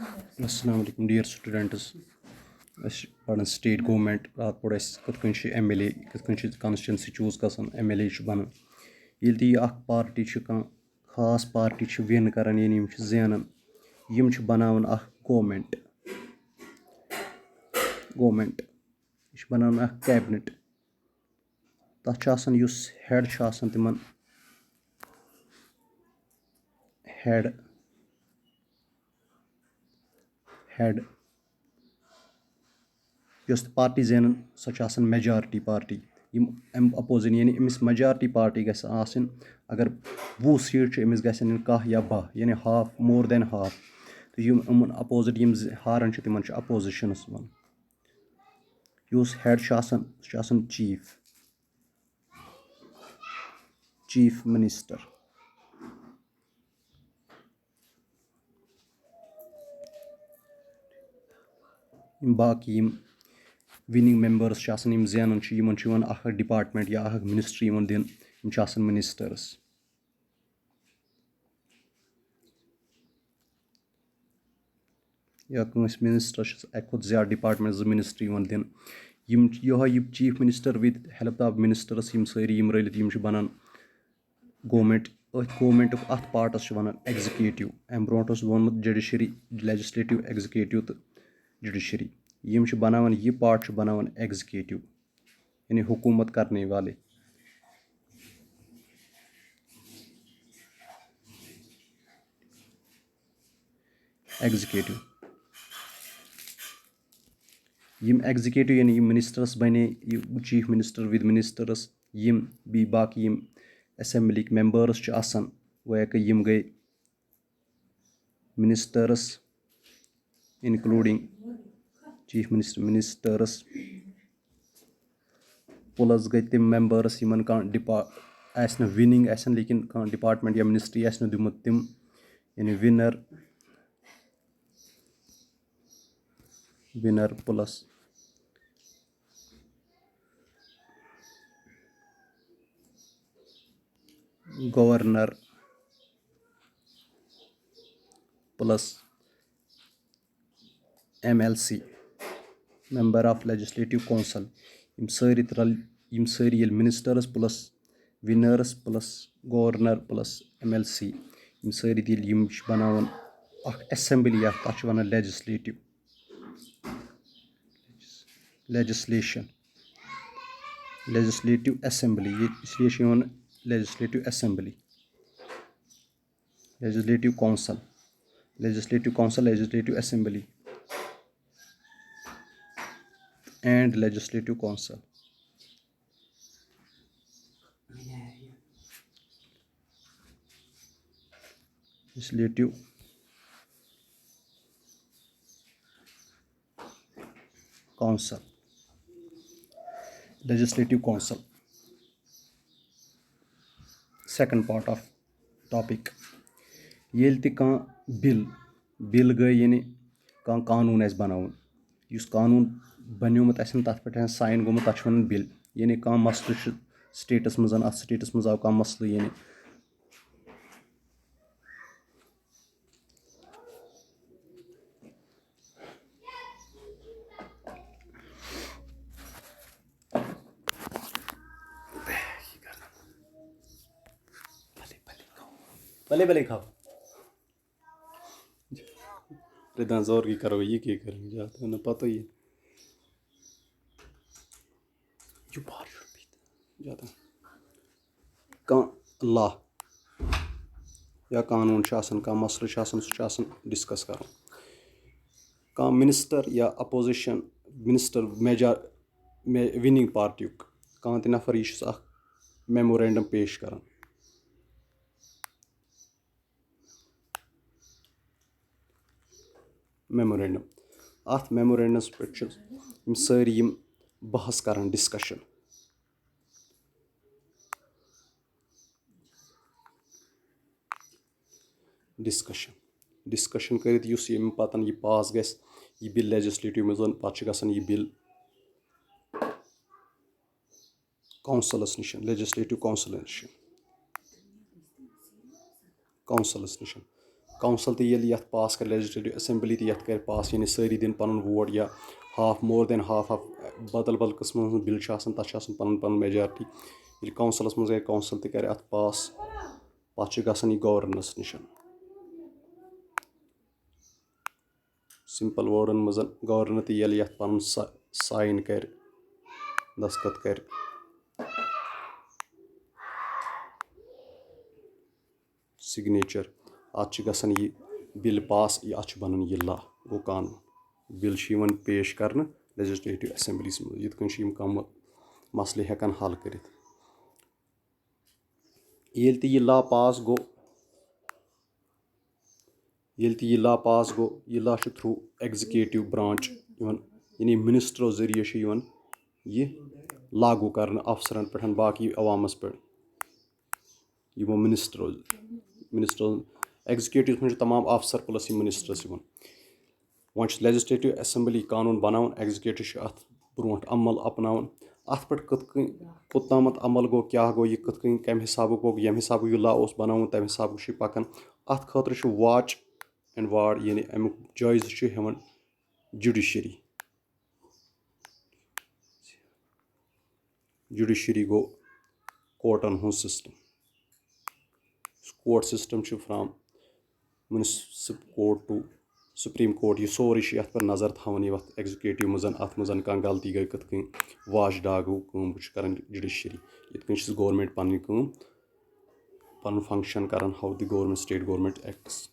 Assalamu alaikum dear students. أسۍ پَران state government اَتھ پوٚر اَسہِ کِتھ کٔنۍ چھِ ایم ایل اے کِتھ کٔنۍ چھِ کانسٹچُوَنسی چوٗز گژھان ایم ایل اے چھُ بَنان ییٚلہِ تہِ یہِ اَکھ پارٹی چھِ کانٛہہ خاص پارٹی چھِ وِن کَران یعنی یِم چھِ زینان یِم چھِ بَناوان اَکھ گورمٮ۪نٛٹ یہِ چھِ بَناوان اَکھ کیبنِٹ تَتھ چھُ آسان یُس ہٮ۪ڈ چھُ آسان تِمَن ہٮ۪ڈ یۄس تہِ پارٹی زینان سۄ چھِ آسان میجارٹی پارٹی یِم اَمہِ اَپوزِٹ یعنی أمِس میجارٹی پارٹی گژھِ آسٕنۍ اگر 20 سیٖٹ چھِ أمِس گژھن یِنۍ 10 یا 12 یعنی ہاف مور دٮ۪ن ہاف تہٕ یِم یِمَن اَپوزِٹ یِم ہاران چھِ تِمَن چھِ اَپوزِشَنَس وَنان یُس ہٮ۪ڈ چھُ آسان سُہ چھُ آسان چیٖف مِنِسٹَر یِم باقٕے یِم وِنِنٛگ مٮ۪مبٲرٕس چھِ آسان یِم زینان چھِ یِمَن چھُ یِوان اَکھ ڈِپاٹمٮ۪نٛٹ یا اَکھ مِنِسٹرٛی یِوان دِنہٕ یِم چھِ آسان مِنِسٹٲرٕس یا کٲنٛسہِ مِنِسٹرٛس چھِ اَکہِ کھۄتہٕ زیادٕ ڈِپاٹمٮ۪نٛٹ 2 مِنِسٹرٛی یِوان دِنہٕ یِم یِہوٚے یہِ chief minister with help of ministers یِم سٲری یِم رٔلِتھ یِم چھِ بَنان گورمٮ۪نٛٹ أتھۍ گورمٮ۪نٛٹُک اَتھ پاٹَس چھِ وَنان ایٚگزِکیوٗٹِو اَمہِ برونٛٹھ اوس ووٚنمُت جُڈِشری لیجِسلیٹِو ایٚگزِکیوٗٹِو تہٕ جُڈِشری یِم چھِ بَناوان یہِ پاٹ چھُ بَناوان ایٚگزِکیوٗٹِو یعنی حکوٗمت کَرنے والے ایٚگزِکیوٗٹِو یِم ایٚگزِکیوٗٹِو یعنی یِم مِنِسٹَرس بَنے یہِ چیٖف مِنِسٹَر وِد مِنِسٹٲرٕس یِم بیٚیہِ باقٕے یِم اٮ۪سٮ۪مبلیِکۍ مٮ۪مبٲرٕس چھِ آسان گویا کہِ یِم گٔے مِنِسٹٲرٕس اِنکلوٗڈِنٛگ چیٖف مِنِسٹٲرٕس پٕلَس گٔے تِم مٮ۪مبٲرٕس یِمَن کانٛہہ آسہِ نہٕ وِنِنٛگ آسن لیکِن کانٛہہ ڈِپاٹمٮ۪نٛٹ یا مِنِسٹرٛی آسہِ نہٕ دیُتمُت تِم یعنی winner plus governor plus M L C member of legislative council یِم سٲری ییٚلہِ ministers plus winners plus governor plus M L C یِم سٲری ییٚلہِ یِم چھِ بَناوان اَکھ اٮ۪سٮ۪مبلی اَکھ تَتھ چھِ وَنان لیجِسلیشَن لیجِسلیٹِو اٮ۪سٮ۪مبلی اِسلیے چھِ یِوان legislative assembly legislative council legislative assembly and legislative council legislative council second part of topic ییٚلہِ تہِ کانٛہہ بِل گٔے یعنی کانٛہہ قانوٗن آسہِ بَناوُن یُس قانوٗن بَنیومُت آسن تَتھ پٮ۪ٹھ آسہِ ساین گوٚمُت تَتھ چھِ وَنان بِل یعنی کانٛہہ مَسلہٕ چھُ سٹیٹَس منٛز اَتھ سٹیٹَس منٛز آو کانٛہہ مَسلہٕ یعنی کانٛہہ لا یا قانوٗن چھُ آسان کانٛہہ مَسلہٕ چھُ آسان سُہ چھُ آسان ڈِسکَس کَرُن کانٛہہ مِنِسٹَر یا اَپوزِشَن مِنِسٹَر وِنِنٛگ پارٹیُک کانٛہہ تہِ نَفر یہِ چھُس اَکھ میمورینڈَم پیش کَران میمورینڈَم اَتھ میمورینڈَمَس پٮ۪ٹھ چھِ یِم سٲری یِم بحث کَران ڈِسکَشَن کٔرِتھ یُس ییٚمہِ پَتہٕ یہِ پاس گژھِ یہِ بِل لیجِسلیٹِو منٛز پَتہٕ چھِ گژھان یہِ بِل کونسَلَس نِش لیجِسلیٹِو کونسَلَس نِش काउंसिल तہِ ییٚلہِ یَتھ پاس کَرِ لیجسلیٹِو اٮ۪سَمبلی تہِ یَتھ کَرِ پاس یعنی سٲری دِن پَنُن ووٹ یا half more than half of بدل بدل قٕسمَن ہٕنٛز بِل چھِ آسان تَتھ چھِ آسان پَنُن پَنُن میجارٹی ییٚلہِ کاوُنسَلَس منٛز گٔے کاوُنسِل تہِ کَرِ اَتھ پاس پَتہٕ چھِ گژھان یہِ گورنَس نِش سِمپٕل وٲڈَن منٛز گورنر تہِ ییٚلہِ یَتھ پَنُن ساین کَرِ دستخط کَرِ سِگنیچَر اَتھ چھِ گژھان یہِ بِل پاس اَتھ چھُ بَنان یہِ لا گوٚو قانوٗن بِل چھِ یِوان پیش کَرنہٕ لیجسلیٹِو اٮ۪سَمبلیَس منٛز یِتھ کٔنۍ چھِ یِم کانٛہہ مسلہٕ ہٮ۪کان حل کٔرِتھ ییٚلہِ تہِ یہِ لا پاس گوٚو یہِ لا چھُ تھرٛوٗ اٮ۪گزِکیٹِو برٛانٛچ یِوان یعنی مِنِسٹرٛو ذٔریعہٕ چھُ یِوان یہِ لاگوٗ کَرنہٕ اَفسَرَن پٮ۪ٹھ باقٕے عوامَس پٮ۪ٹھ یِمو مِنِسٹرٛو اٮ۪گزِکیٹِوَس منٛز چھِ تمام آفسَر پٕلَس یِم مِنِسٹَرس یِوان وۄنۍ چھِ لیجسلیٹِو اٮ۪سَمبلی قانوٗن بَناوان اٮ۪گزِکیٹِو چھُ اَتھ برونٛٹھ عمل اَپناوان اَتھ پٮ۪ٹھ کوٚتامَتھ عمل گوٚو کیٛاہ گوٚو یہِ کِتھ کٔنۍ کَمہِ حِسابُک گوٚو ییٚمہِ حِسابُک یہِ لا اوس بَناوُن تَمہِ حِسابُک چھُ یہِ پَکان اَتھ خٲطرٕ چھُ واچ اینٛڈ وارڈ یعنی اَمیُک جٲیزٕ چھُ ہٮ۪وان جُڈِشری گوٚو کوٹَن ہُنٛد سِسٹَم کوٹ سِسٹَم چھُ from municipal court to supreme court یہِ سورُے چھُ یَتھ پٮ۪ٹھ نظر تھاوان یہِ وَتھ اٮ۪گزِکیٹِو منٛز اَتھ منٛز کانٛہہ غلطی گٔے کِتھ کٔنۍ واچ ڈاگو کٲم چھُ کَران جُڈِشری یِتھ کٔنۍ چھِ گورمٮ۪نٹ پَنٕنۍ کٲم پَنُن فنٛگشَن کَران ہاو دِ گورمٮ۪نٹ سٹیٹ گورمٮ۪نٹ اٮ۪کٹٕس